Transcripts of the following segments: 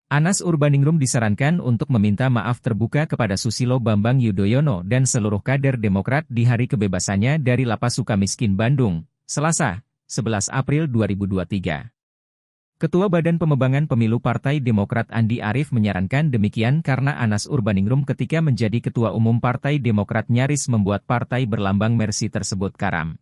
Anas Urbaningrum disarankan untuk meminta maaf terbuka kepada Susilo Bambang Yudhoyono dan seluruh kader Demokrat di hari kebebasannya dari Lapas Sukamiskin Bandung, Selasa, 11 April 2023. Ketua Badan Pemebangan Pemilu Partai Demokrat Andi Arief menyarankan demikian karena Anas Urbaningrum ketika menjadi Ketua Umum Partai Demokrat nyaris membuat partai berlambang Mercy tersebut karam.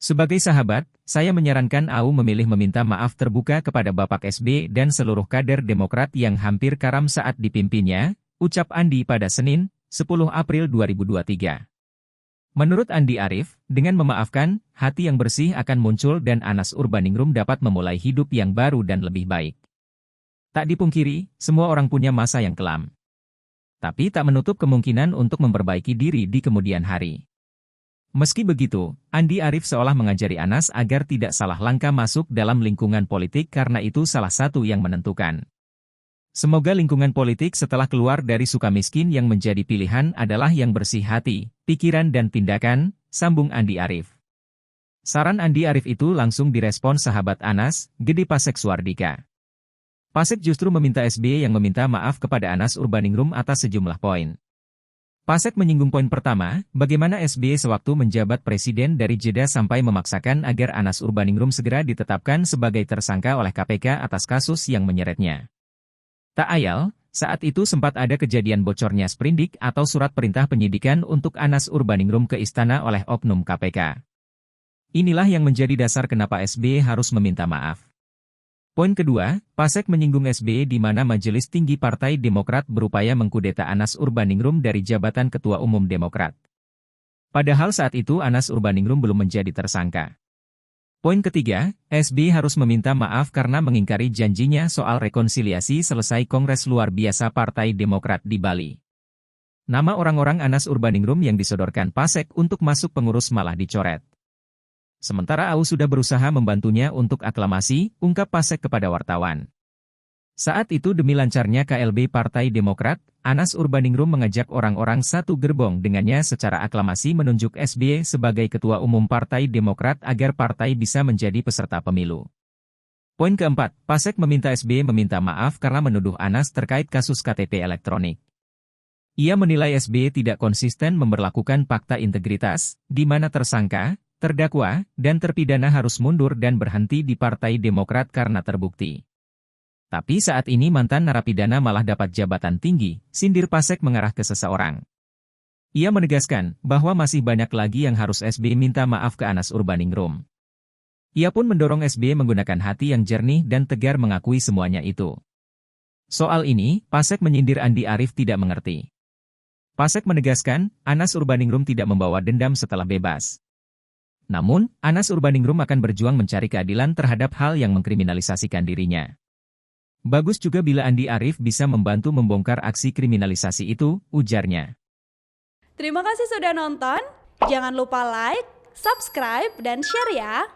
Sebagai sahabat, saya menyarankan AU memilih meminta maaf terbuka kepada Bapak SB dan seluruh kader Demokrat yang hampir karam saat dipimpinnya, ucap Andi pada Senin, 10 April 2023. Menurut Andi Arief, dengan memaafkan, hati yang bersih akan muncul dan Anas Urbaningrum dapat memulai hidup yang baru dan lebih baik. Tak dipungkiri, semua orang punya masa yang kelam. Tapi tak menutup kemungkinan untuk memperbaiki diri di kemudian hari. Meski begitu, Andi Arief seolah mengajari Anas agar tidak salah langkah masuk dalam lingkungan politik karena itu salah satu yang menentukan. Semoga lingkungan politik setelah keluar dari Sukamiskin yang menjadi pilihan adalah yang bersih hati, pikiran dan tindakan, sambung Andi Arief. Saran Andi Arief itu langsung direspon sahabat Anas, Gede Pasek Suardika. Pasek justru meminta SBY yang meminta maaf kepada Anas Urbaningrum atas sejumlah poin. Pasek menyinggung poin pertama, bagaimana SBY sewaktu menjabat presiden dari Jeddah sampai memaksakan agar Anas Urbaningrum segera ditetapkan sebagai tersangka oleh KPK atas kasus yang menyeretnya. Tak ayal, saat itu sempat ada kejadian bocornya sprindik atau surat perintah penyidikan untuk Anas Urbaningrum ke istana oleh oknum KPK. Inilah yang menjadi dasar kenapa SBY harus meminta maaf. Poin kedua, Pasek menyinggung SBY di mana Majelis Tinggi Partai Demokrat berupaya mengkudeta Anas Urbaningrum dari jabatan Ketua Umum Demokrat. Padahal saat itu Anas Urbaningrum belum menjadi tersangka. Poin ketiga, SBY harus meminta maaf karena mengingkari janjinya soal rekonsiliasi selesai Kongres Luar Biasa Partai Demokrat di Bali. Nama orang-orang Anas Urbaningrum yang disodorkan Pasek untuk masuk pengurus malah dicoret. Sementara AU sudah berusaha membantunya untuk aklamasi, ungkap Pasek kepada wartawan. Saat itu demi lancarnya KLB Partai Demokrat, Anas Urbaningrum mengajak orang-orang satu gerbong dengannya secara aklamasi menunjuk SBY sebagai Ketua Umum Partai Demokrat agar partai bisa menjadi peserta pemilu. Poin keempat, Pasek meminta SBY meminta maaf karena menuduh Anas terkait kasus KTP elektronik. Ia menilai SBY tidak konsisten memberlakukan fakta integritas, di mana tersangka, terdakwa, dan terpidana harus mundur dan berhenti di Partai Demokrat karena terbukti. Tapi saat ini mantan narapidana malah dapat jabatan tinggi, sindir Pasek mengarah ke seseorang. Ia menegaskan bahwa masih banyak lagi yang harus SBY minta maaf ke Anas Urbaningrum. Ia pun mendorong SBY menggunakan hati yang jernih dan tegar mengakui semuanya itu. Soal ini, Pasek menyindir Andi Arief tidak mengerti. Pasek menegaskan, Anas Urbaningrum tidak membawa dendam setelah bebas. Namun, Anas Urbaningrum akan berjuang mencari keadilan terhadap hal yang mengkriminalisasikan dirinya. Bagus juga bila Andi Arief bisa membantu membongkar aksi kriminalisasi itu, ujarnya. Terima kasih sudah nonton, jangan lupa like, subscribe, dan share ya!